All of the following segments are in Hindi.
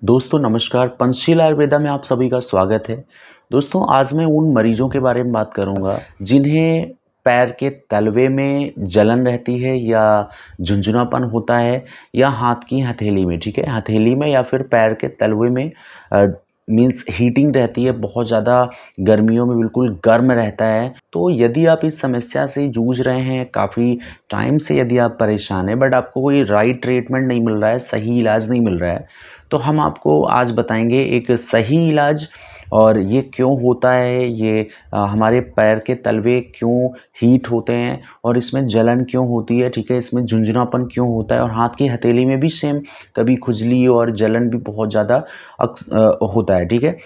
दोस्तों नमस्कार, पंचशील आयुर्वेदा में आप सभी का स्वागत है। दोस्तों आज मैं उन मरीजों के बारे में बात करूंगा जिन्हें पैर के तलवे में जलन रहती है या झुंझुनापन होता है या हाथ की हथेली में, ठीक है, हथेली में या फिर पैर के तलवे में मीन्स हीटिंग रहती है, बहुत ज़्यादा गर्मियों में बिल्कुल गर्म रहता है। तो यदि आप इस समस्या से जूझ रहे हैं, काफ़ी टाइम से यदि आप परेशान हैं बट आपको कोई राइट ट्रीटमेंट नहीं मिल रहा है, सही इलाज नहीं मिल रहा है, तो हम आपको आज बताएंगे एक सही इलाज और ये क्यों होता है, ये हमारे पैर के तलवे क्यों हीट होते हैं और इसमें जलन क्यों होती है, ठीक है, इसमें झुंझुनापन क्यों होता है और हाथ की हथेली में भी सेम कभी खुजली और जलन भी बहुत ज़्यादा होता है, ठीक है।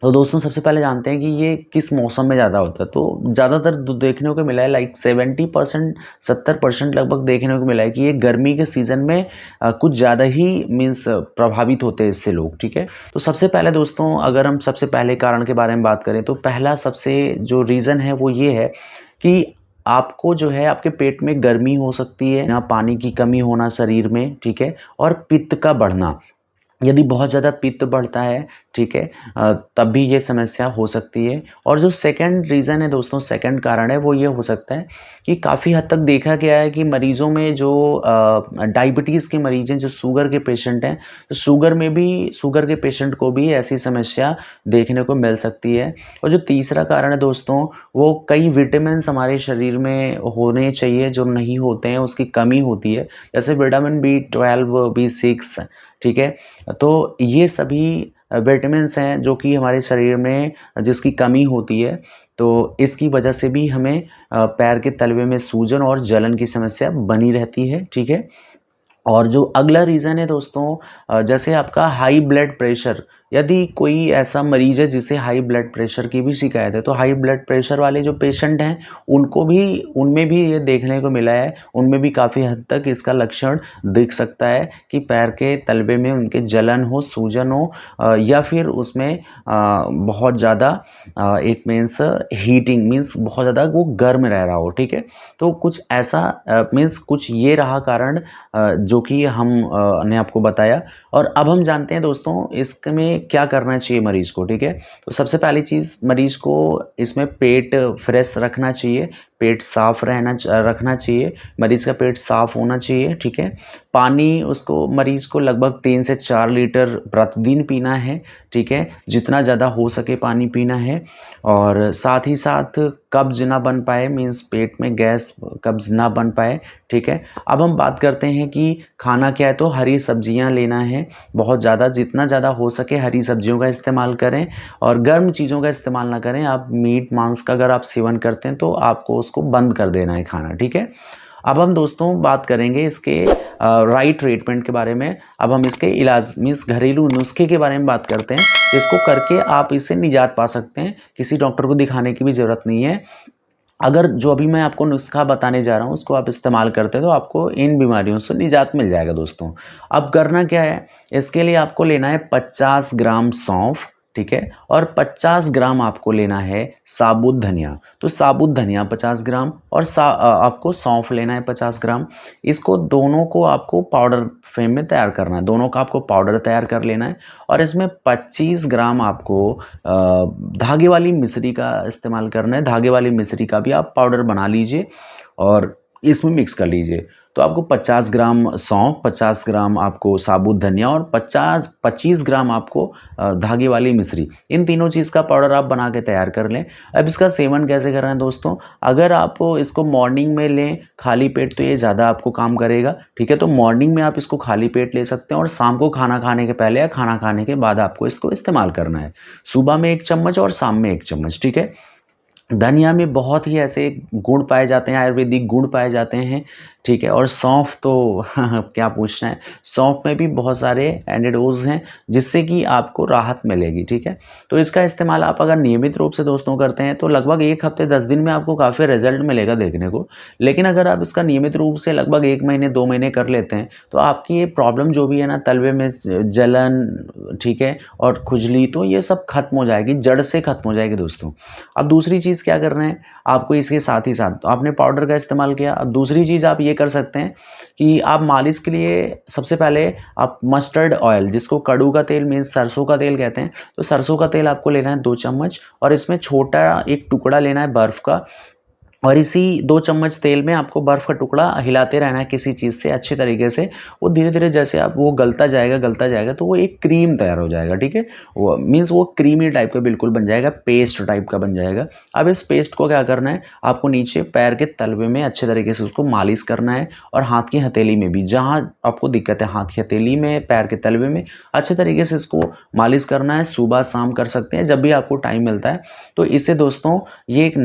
तो दोस्तों सबसे पहले जानते हैं कि ये किस मौसम में ज़्यादा होता है। तो ज़्यादातर देखने को मिला है लाइक 70% 70% लगभग देखने को मिला है कि ये गर्मी के सीज़न में कुछ ज़्यादा ही मीन्स प्रभावित होते हैं इससे लोग, ठीक है। तो सबसे पहले दोस्तों अगर हम सबसे पहले कारण के बारे में बात करें तो पहला सबसे जो रीज़न है वो ये है कि आपको जो है आपके पेट में गर्मी हो सकती है, ना पानी की कमी होना शरीर में, ठीक है, और पित्त का बढ़ना। यदि बहुत ज़्यादा पित्त बढ़ता है, ठीक है, तब भी ये समस्या हो सकती है। और जो सेकंड रीज़न है दोस्तों, सेकंड कारण है वो ये हो सकता है कि काफ़ी हद तक देखा गया है कि मरीज़ों में जो डायबिटीज़ के मरीज़ हैं, जो शुगर के पेशेंट हैं, तो शुगर के पेशेंट को भी ऐसी समस्या देखने को मिल सकती है। और जो तीसरा कारण है दोस्तों, वो कई विटामिन्स हमारे शरीर में होने चाहिए जो नहीं होते हैं, उसकी कमी होती है, जैसे विटामिन B12 B6, ठीक है। तो ये सभी विटामिन्स हैं जो कि हमारे शरीर में जिसकी कमी होती है, तो इसकी वजह से भी हमें पैर के तलवे में सूजन और जलन की समस्या बनी रहती है, ठीक है। और जो अगला रीज़न है दोस्तों, जैसे आपका हाई ब्लड प्रेशर, यदि कोई ऐसा मरीज़ है जिसे हाई ब्लड प्रेशर की भी शिकायत है, तो हाई ब्लड प्रेशर वाले जो पेशेंट हैं उनमें भी ये देखने को मिला है, उनमें भी काफ़ी हद तक इसका लक्षण दिख सकता है कि पैर के तलवे में उनके जलन हो, सूजन हो, या फिर उसमें बहुत ज़्यादा एक मीन्स हीटिंग मीन्स बहुत ज़्यादा वो गर्म रह रहा हो, ठीक है। तो कुछ ऐसा मीन्स कुछ ये रहा कारण जो कि ने आपको बताया। और अब हम जानते हैं दोस्तों इसमें क्या करना चाहिए मरीज़ को, ठीक है। तो सबसे पहली चीज़, मरीज़ को इसमें पेट फ्रेश रखना चाहिए, पेट साफ रखना चाहिए, मरीज़ का पेट साफ होना चाहिए, ठीक है। पानी उसको मरीज़ को लगभग 3 से 4 लीटर प्रतिदिन पीना है, ठीक है, जितना ज़्यादा हो सके पानी पीना है। और साथ ही साथ कब्ज़ ना बन पाए, मीन्स पेट में गैस कब्ज़ ना बन पाए, ठीक है। अब हम बात करते हैं कि खाना क्या है, तो हरी सब्जियां लेना है, बहुत ज़्यादा, जितना ज़्यादा हो सके हरी सब्जियों का इस्तेमाल करें और गर्म चीज़ों का इस्तेमाल ना करें। आप मीट मांस का अगर आप सेवन करते हैं तो आपको उसको बंद कर देना है खाना, ठीक है। अब हम दोस्तों बात करेंगे इसके राइट ट्रीटमेंट के बारे में। अब हम इसके इलाज मीन्स घरेलू नुस्खे के बारे में बात करते हैं, जिसको करके आप इससे निजात पा सकते हैं, किसी डॉक्टर को दिखाने की भी ज़रूरत नहीं है। अगर जो अभी मैं आपको नुस्खा बताने जा रहा हूँ उसको आप इस्तेमाल करते हैं तो आपको इन बीमारियों से निजात मिल जाएगा दोस्तों। अब करना क्या है, इसके लिए आपको लेना है 50 ग्राम सौंफ, ठीक है, और 50 ग्राम आपको लेना है साबुत धनिया। तो साबुत धनिया 50 ग्राम और आपको सौंफ लेना है 50 ग्राम। इसको दोनों को आपको पाउडर फ्रेम में तैयार करना है, दोनों का आपको पाउडर तैयार कर लेना है। और इसमें 25 ग्राम आपको धागे वाली मिश्री का इस्तेमाल करना है, धागे वाली मिश्री का भी आप पाउडर बना लीजिए और इसमें मिक्स कर लीजिए। तो आपको 50 ग्राम सौंफ, 50 ग्राम आपको साबुत धनिया और 25 ग्राम आपको धागे वाली मिश्री, इन तीनों चीज़ का पाउडर आप बना के तैयार कर लें। अब इसका सेवन कैसे करना है दोस्तों, अगर आप इसको मॉर्निंग में लें खाली पेट तो ये ज़्यादा आपको काम करेगा, ठीक है। तो मॉर्निंग में आप इसको खाली पेट ले सकते हैं और शाम को खाना खाने के पहले या खाना खाने के बाद आपको इसको इस्तेमाल करना है। सुबह में 1 चम्मच और शाम में 1 चम्मच, ठीक है। धनिया में बहुत ही ऐसे गुण पाए जाते हैं, आयुर्वेदिक गुण पाए जाते हैं, ठीक है। और सौंफ तो क्या पूछना है, सौंफ में भी बहुत सारे एंटीडोज हैं जिससे कि आपको राहत मिलेगी, ठीक है। तो इसका इस्तेमाल आप अगर नियमित रूप से दोस्तों करते हैं तो लगभग 1 हफ्ते 10 दिन में आपको काफ़ी रिजल्ट मिलेगा देखने को। लेकिन अगर आप इसका नियमित रूप से लगभग 1 महीने 2 महीने कर लेते हैं तो आपकी ये प्रॉब्लम जो भी है ना, तलवे में जलन, ठीक है, और खुजली, तो ये सब खत्म हो जाएगी, जड़ से खत्म हो जाएगी दोस्तों। अब दूसरी चीज़ क्या करना है आपको, इसके साथ ही साथ तो आपने पाउडर का इस्तेमाल किया, अब दूसरी चीज़ आप ये कर सकते हैं कि आप मालिश के लिए सबसे पहले आप मस्टर्ड ऑयल, जिसको कड़ू का तेल मीन्स सरसों का तेल कहते हैं, तो सरसों का तेल आपको लेना है 2 चम्मच और इसमें छोटा एक टुकड़ा लेना है बर्फ़ का और इसी 2 चम्मच तेल में आपको बर्फ़ का टुकड़ा हिलाते रहना है किसी चीज़ से अच्छे तरीके से। वो धीरे-धीरे जैसे आप वो गलता जाएगा तो वो एक क्रीम तैयार हो जाएगा, ठीक है? वो मीन्स वो क्रीमी टाइप का बिल्कुल बन जाएगा, पेस्ट टाइप का बन जाएगा। अब इस पेस्ट को क्या करना है, आपको नीचे पैर के तलवे में अच्छे तरीके से उसको मालिश करना है और हाथ की हथेली में भी, जहाँ आपको दिक्कत है हाथ की हथेली में, पैर के तलवे में, अच्छे तरीके से इसको मालिश करना है। सुबह-शाम कर सकते हैं, जब भी आपको टाइम मिलता है। तो इससे दोस्तों ये एक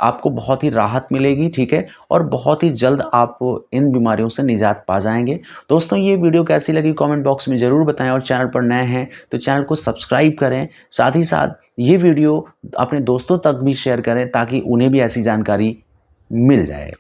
आपको बहुत ही राहत मिलेगी, ठीक है? और बहुत ही जल्द आप इन बीमारियों से निजात पा जाएँगे। दोस्तों ये वीडियो कैसी लगी कमेंट बॉक्स में ज़रूर बताएँ और चैनल पर नए हैं तो चैनल को सब्सक्राइब करें। साथ ही साथ ये वीडियो अपने दोस्तों तक भी शेयर करें ताकि उन्हें भी ऐसी जानकारी मिल जाए।